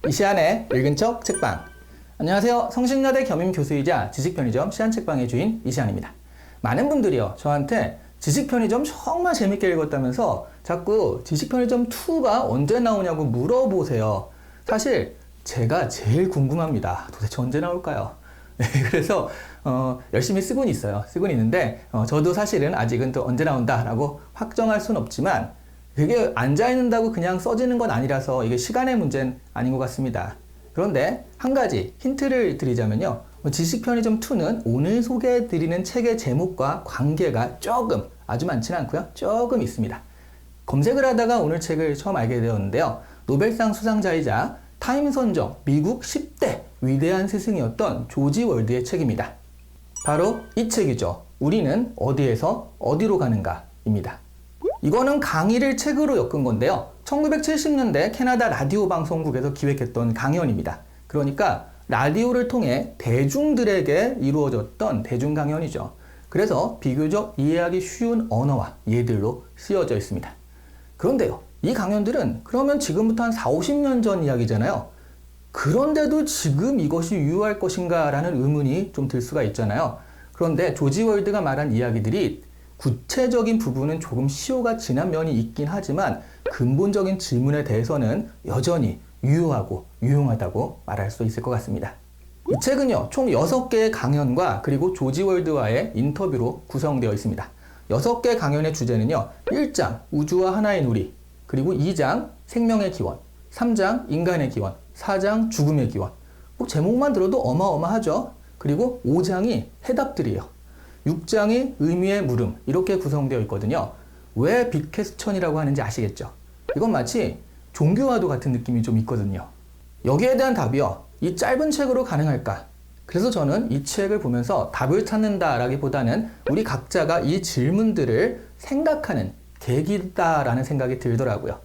이시안의 읽은 척 책방. 안녕하세요. 성신여대 겸임교수이자 지식편의점 시안책방의 주인 이시안입니다. 많은 분들이요 저한테 지식편의점 정말 재밌게 읽었다면서 자꾸 지식편의점 2가 언제 나오냐고 물어보세요. 사실 제가 제일 궁금합니다. 도대체 언제 나올까요? 네, 그래서 열심히 쓰고는 있어요. 쓰고는 있는데 저도 사실은 아직은 또 언제 나온다라고 확정할 수는 없지만 그게 앉아있는다고 그냥 써지는 건 아니라서 이게 시간의 문제는 아닌 것 같습니다. 그런데 한 가지 힌트를 드리자면요. 지식편의점2는 오늘 소개해드리는 책의 제목과 관계가 조금, 아주 많지는 않고요. 조금 있습니다. 검색을 하다가 오늘 책을 처음 알게 되었는데요. 노벨상 수상자이자 타임 선정 미국 10대 위대한 스승이었던 조지 월드의 책입니다. 바로 이 책이죠. 우리는 어디에서 어디로 가는가입니다. 이거는 강의를 책으로 엮은 건데요. 1970년대 캐나다 라디오 방송국에서 기획했던 강연입니다. 그러니까 라디오를 통해 대중들에게 이루어졌던 대중 강연이죠. 그래서 비교적 이해하기 쉬운 언어와 예들로 쓰여져 있습니다. 그런데요, 이 강연들은 그러면 지금부터 한 4, 50년 전 이야기잖아요. 그런데도 지금 이것이 유효할 것인가 라는 의문이 좀 들 수가 있잖아요. 그런데 조지 월드가 말한 이야기들이 구체적인 부분은 조금 시효가 지난 면이 있긴 하지만 근본적인 질문에 대해서는 여전히 유효하고 유용하다고 말할 수 있을 것 같습니다. 이 책은요, 총 6개의 강연과 그리고 조지 월드와의 인터뷰로 구성되어 있습니다. 6개 강연의 주제는요, 1장 우주와 하나인 우리, 그리고 2장 생명의 기원, 3장 인간의 기원, 4장 죽음의 기원. 뭐 제목만 들어도 어마어마하죠. 그리고 5장이 해답들이에요. 6장이 의미의 물음, 이렇게 구성되어 있거든요. 왜 빅퀘스천이라고 하는지 아시겠죠? 이건 마치 종교와도 같은 느낌이 좀 있거든요. 여기에 대한 답이요, 이 짧은 책으로 가능할까? 그래서 저는 이 책을 보면서 답을 찾는다라기보다는 우리 각자가 이 질문들을 생각하는 계기다라는 생각이 들더라고요.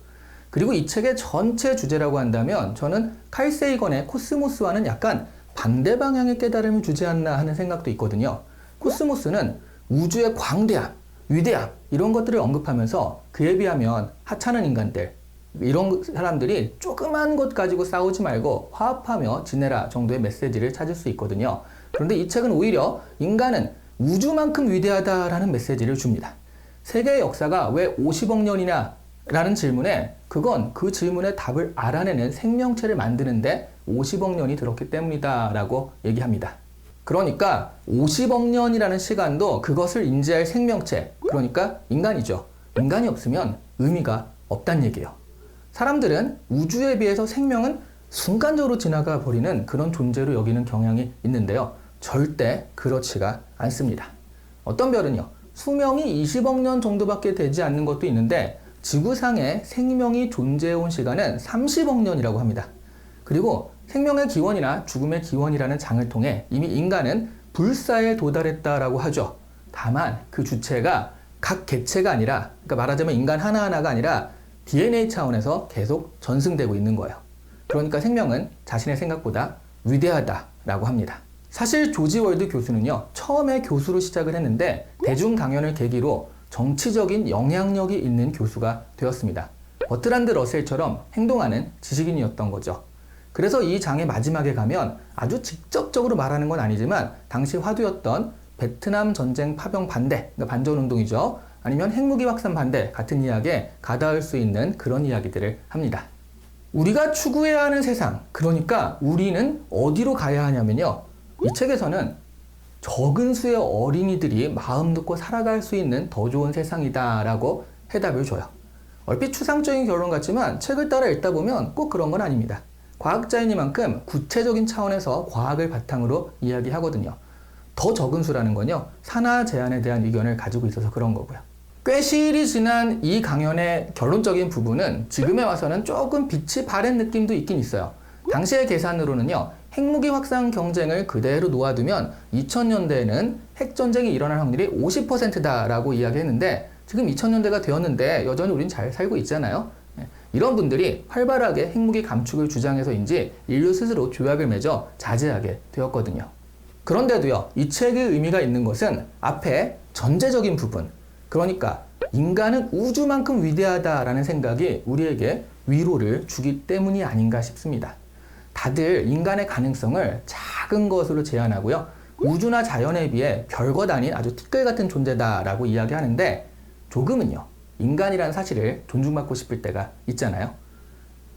그리고 이 책의 전체 주제라고 한다면 저는 칼 세이건의 코스모스와는 약간 반대 방향의 깨달음을 주지 않나 하는 생각도 있거든요. 코스모스는 우주의 광대함, 위대함 이런 것들을 언급하면서 그에 비하면 하찮은 인간들, 이런 사람들이 조그만 것 가지고 싸우지 말고 화합하며 지내라 정도의 메시지를 찾을 수 있거든요. 그런데 이 책은 오히려 인간은 우주만큼 위대하다라는 메시지를 줍니다. 세계의 역사가 왜 50억 년이냐 라는 질문에 그건 그 질문의 답을 알아내는 생명체를 만드는데 50억 년이 들었기 때문이다 라고 얘기합니다. 그러니까 50억 년이라는 시간도 그것을 인지할 생명체, 그러니까 인간이죠. 인간이 없으면 의미가 없다는 얘기예요. 사람들은 우주에 비해서 생명은 순간적으로 지나가 버리는 그런 존재로 여기는 경향이 있는데요. 절대 그렇지가 않습니다. 어떤 별은요, 수명이 20억 년 정도밖에 되지 않는 것도 있는데 지구상에 생명이 존재해온 시간은 30억 년이라고 합니다. 그리고 생명의 기원이나 죽음의 기원이라는 장을 통해 이미 인간은 불사에 도달했다라고 하죠. 다만 그 주체가 각 개체가 아니라, 그러니까 말하자면 인간 하나하나가 아니라 DNA 차원에서 계속 전승되고 있는 거예요. 그러니까 생명은 자신의 생각보다 위대하다라고 합니다. 사실 조지 월드 교수는요, 처음에 교수로 시작을 했는데 대중 강연을 계기로 정치적인 영향력이 있는 교수가 되었습니다. 버트란드 러셀처럼 행동하는 지식인이었던 거죠. 그래서 이 장의 마지막에 가면 아주 직접적으로 말하는 건 아니지만 당시 화두였던 베트남 전쟁 파병 반대, 그러니까 반전운동이죠. 아니면 핵무기 확산 반대 같은 이야기에 가닿을 수 있는 그런 이야기들을 합니다. 우리가 추구해야 하는 세상, 그러니까 우리는 어디로 가야 하냐면요, 이 책에서는 적은 수의 어린이들이 마음 놓고 살아갈 수 있는 더 좋은 세상이다 라고 해답을 줘요. 얼핏 추상적인 결론 같지만 책을 따라 읽다 보면 꼭 그런 건 아닙니다. 과학자이니만큼 구체적인 차원에서 과학을 바탕으로 이야기하거든요. 더 적은 수라는 건요, 산하 제한에 대한 의견을 가지고 있어서 그런 거고요. 꽤 시일이 지난 이 강연의 결론적인 부분은 지금에 와서는 조금 빛이 바랜 느낌도 있긴 있어요. 당시의 계산으로는요, 핵무기 확산 경쟁을 그대로 놓아두면 2000년대에는 핵전쟁이 일어날 확률이 50%다라고 이야기했는데 지금 2000년대가 되었는데 여전히 우린 잘 살고 있잖아요. 이런 분들이 활발하게 핵무기 감축을 주장해서인지 인류 스스로 조약을 맺어 자제하게 되었거든요. 그런데도요, 이 책의 의미가 있는 것은 앞에 전제적인 부분, 그러니까 인간은 우주만큼 위대하다라는 생각이 우리에게 위로를 주기 때문이 아닌가 싶습니다. 다들 인간의 가능성을 작은 것으로 제한하고요. 우주나 자연에 비해 별것 아닌 아주 티끌 같은 존재다라고 이야기하는데 조금은요. 인간이라는 사실을 존중받고 싶을 때가 있잖아요.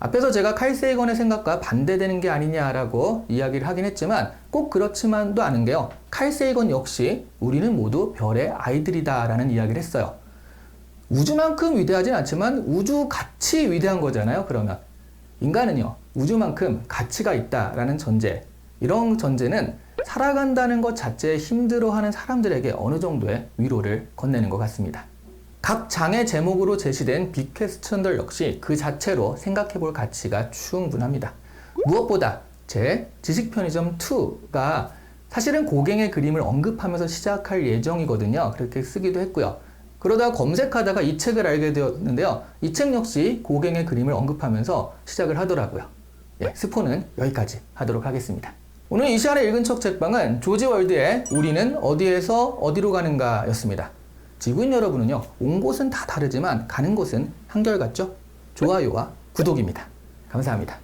앞에서 제가 칼 세이건의 생각과 반대되는 게 아니냐라고 이야기를 하긴 했지만 꼭 그렇지만도 않은 게요. 칼 세이건 역시 우리는 모두 별의 아이들이다라는 이야기를 했어요. 우주만큼 위대하진 않지만 우주같이 위대한 거잖아요. 그러면 인간은요. 우주만큼 가치가 있다라는 전제, 이런 전제는 살아간다는 것 자체에 힘들어하는 사람들에게 어느 정도의 위로를 건네는 것 같습니다. 각 장의 제목으로 제시된 빅 퀘스천들 역시 그 자체로 생각해볼 가치가 충분합니다. 무엇보다 제 지식 편의점 2가 사실은 고갱의 그림을 언급하면서 시작할 예정이거든요. 그렇게 쓰기도 했고요. 그러다가 검색하다가 이 책을 알게 되었는데요. 이 책 역시 고갱의 그림을 언급하면서 시작을 하더라고요. 예, 스포는 여기까지 하도록 하겠습니다. 오늘 이 시간에 읽은 척 책방은 조지 월드의 우리는 어디에서 어디로 가는가 였습니다. 지구인 여러분은요, 온 곳은 다 다르지만 가는 곳은 한결같죠? 좋아요와 구독입니다. 감사합니다.